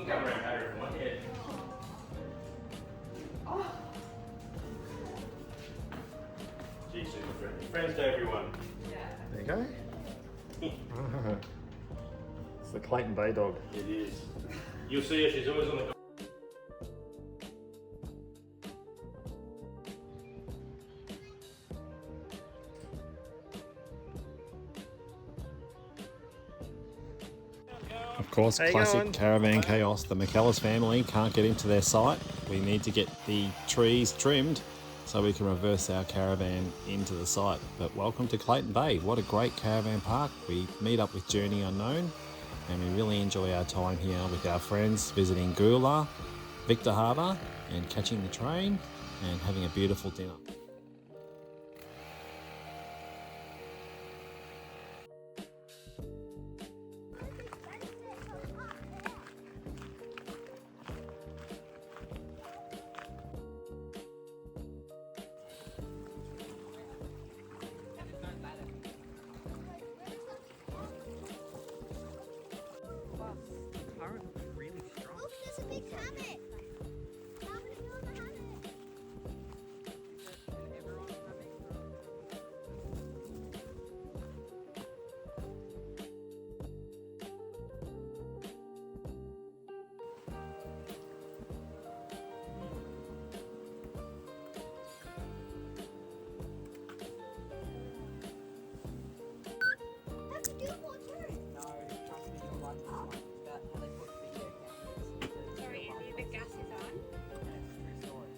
You can come around Harry if you want, yeah. Gee, super friendly. Friends to everyone. There you go. It's the Clayton Bay dog. It is. You'll see her, she's always on the. Of course, classic caravan chaos. The McKellis family can't get into their site. We need to get the trees trimmed so we can reverse our caravan into the site. But welcome to Clayton Bay. What a great caravan park. We meet up with Journey Unknown and we really enjoy our time here with our friends visiting Goolwa, Victor Harbour and catching the train and having a beautiful dinner.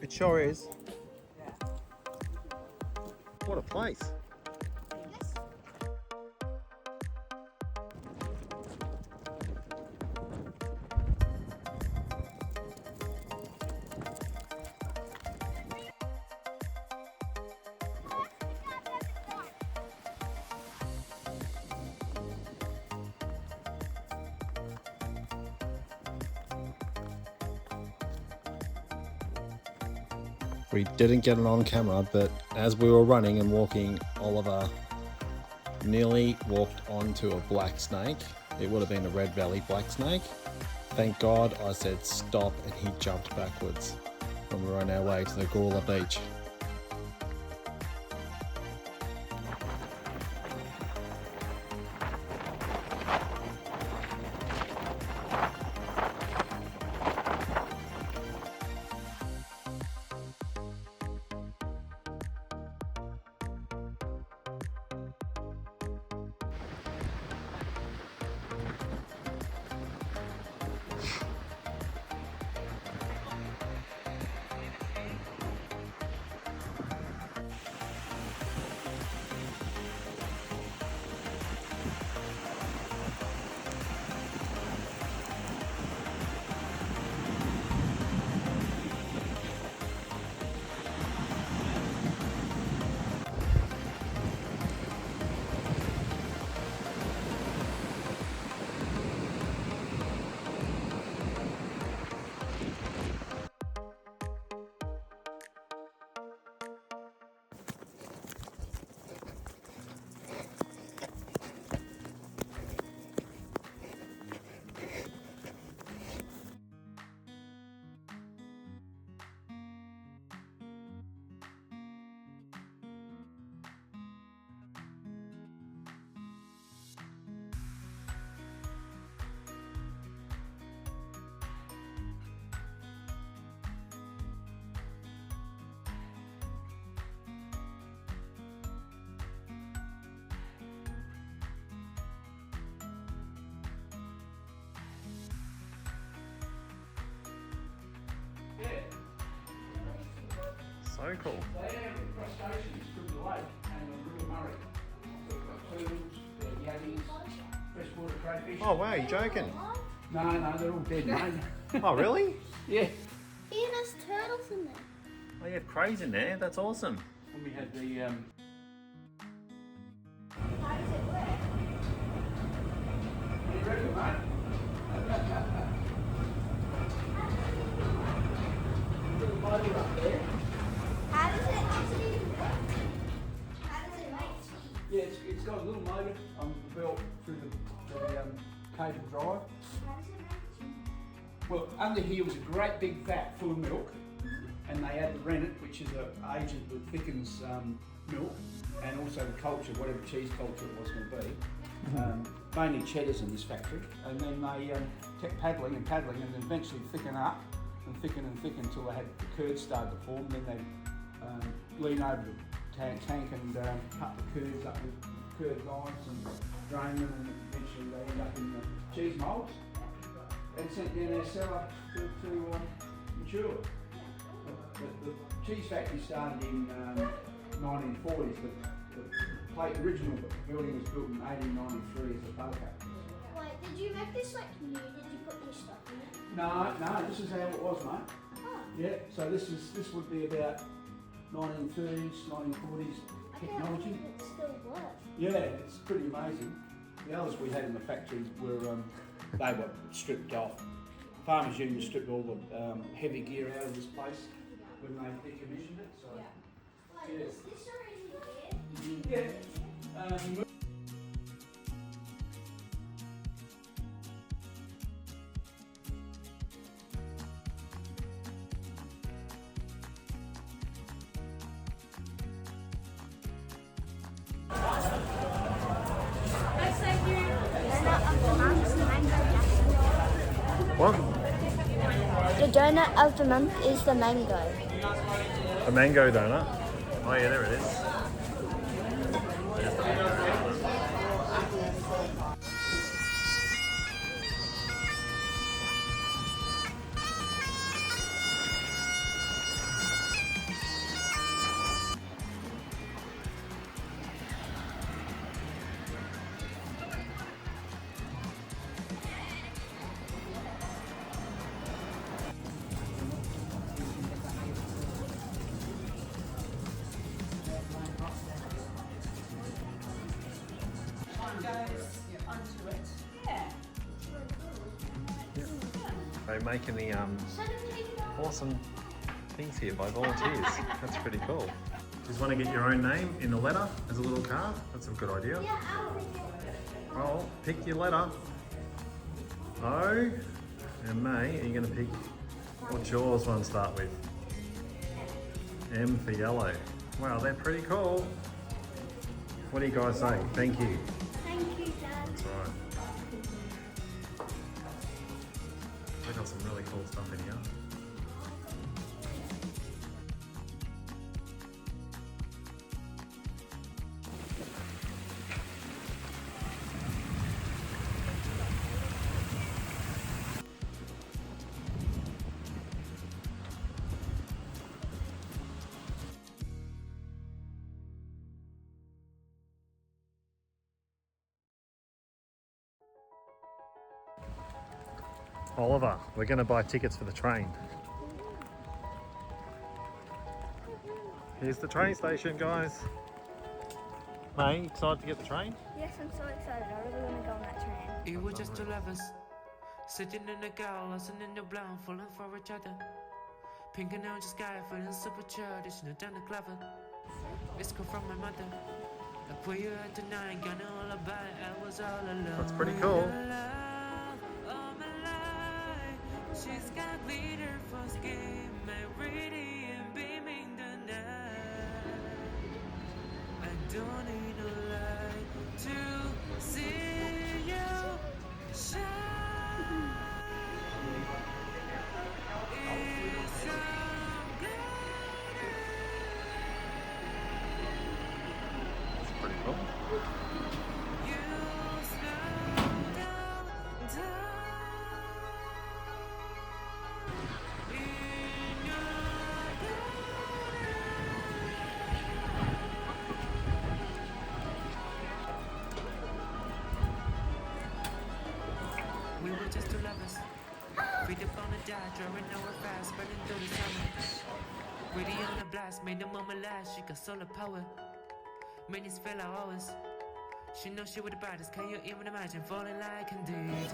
It sure is. What a place. We didn't get it on camera, but as we were running and walking, Oliver nearly walked onto a black snake. It would have been a Red Valley black snake. Thank God I said stop and he jumped backwards when we were on our way to the Goolwa beach. So cool. They have crustaceans from the lake and the River Murray. So we've got turtles, yabbies, freshwater crayfish. Oh wow, you joking? No, they're all dead, mate. Oh really? Yeah. Even there's turtles in there. Oh, you have crays in there, that's awesome. And we had the How does it work? you ready, mate? Little motor up there. How does it work? How does it make tea? Yeah, it's got a little motor on the belt through the cable drive. How does it make tea? Well, under here was a great big vat full of milk, and they add the rennet, which is an agent that thickens milk, and also the culture, whatever cheese culture it was going to be. Mainly cheddars in this factory, and then they kept paddling and paddling, and then eventually thicken up and thicken until they had the curds started to form. Then they lean over the tank and cut the curds up with curd knives and drain them, and eventually they end up in the cheese moulds and sent down their cellar to mature. The cheese factory started in 1940s, but the original building was built in 1893 as a butter factory. Wait, did you make this like new? Did you put new stuff in it? No, this is how it was, mate. Oh. Yeah, so this would be about 1930s, 1940s technology. It still works. Yeah, it's pretty amazing. The others we had in the factory were they were stripped off. Farmers Union stripped all the heavy gear out of this place when they decommissioned it. So Wait, yeah. is this already here? Yeah. What? The donut of the month is the mango. A mango donut? Oh yeah, there it is. They're making the awesome things here by volunteers. That's pretty cool. Just want to get your own name in the letter as a little card. That's a good idea. Well, pick your letter. O and May, are you going to pick, what's yours one start with? M for yellow. Wow, they're pretty cool. What do you guys say? Thank you. Thank you, Dad. That's right. They got some really cool stuff in here. Oliver, we're going to buy tickets for the train. Here's the train station, guys. May, excited to get the train? Yes, I'm so excited. I really want to go on that train. It was just two lovers sitting in a car, lost in the blind, falling for each other. Pink and orange sky, feeling super childish, no down the clever. It's call from my mother. I put you out tonight, got no lullaby, I was all alone. That's pretty cool. She's got glitter for skin, my radiant beaming the night. I don't need a light to see you shine. It's so That's pretty cool. you slow down, down. We were just two lovers, feet up on the dive, drawing our fast, burning through the summer. Ready on the blast, made the moment last, she got solar power. Minutes fell out hours. She knows she was the brightest, can you even imagine falling like indeed?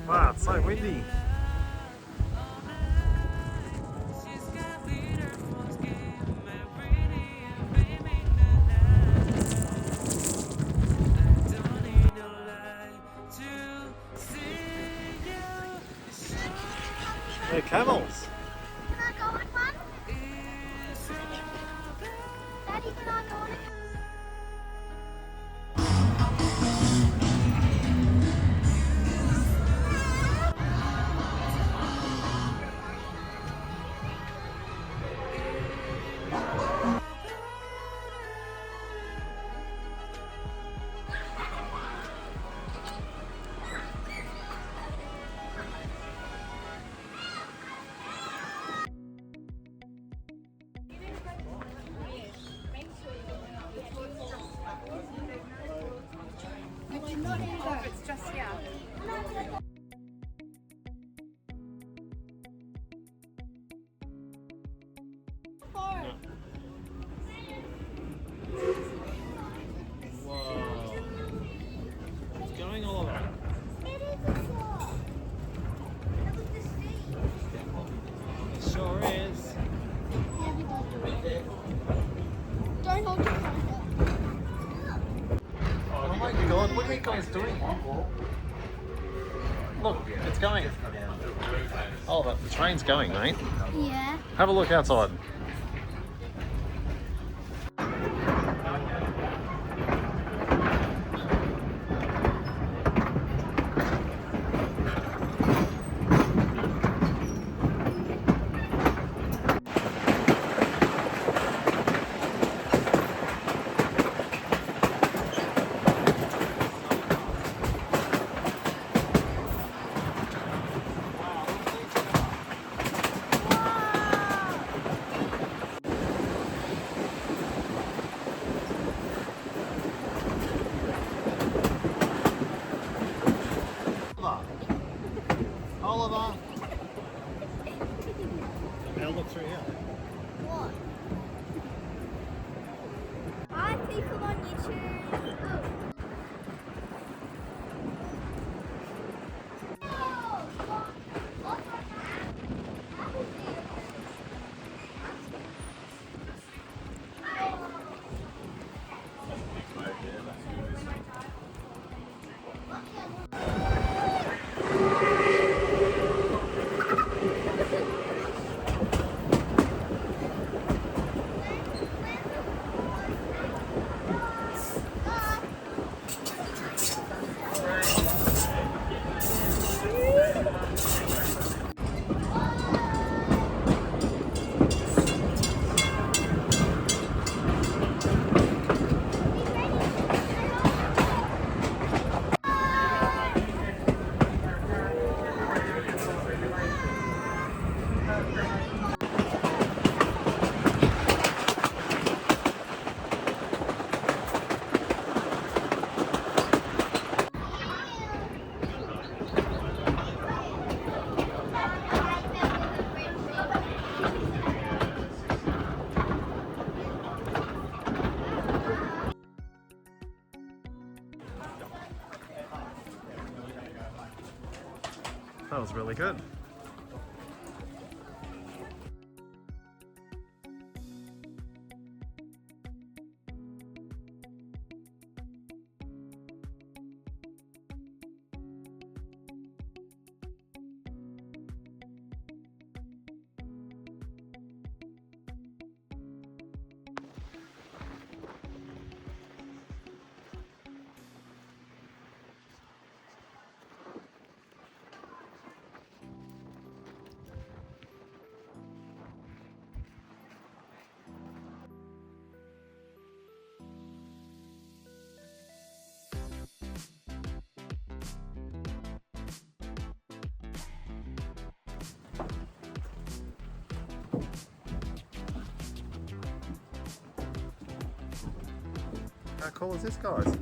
Wow, it's so windy. God, what are you guys doing? Look, it's going. Oh, the train's going, mate. Yeah. Have a look outside. Oliver. Now look through here. What? Hi, people on YouTube. That was really good. How cool is this, guys?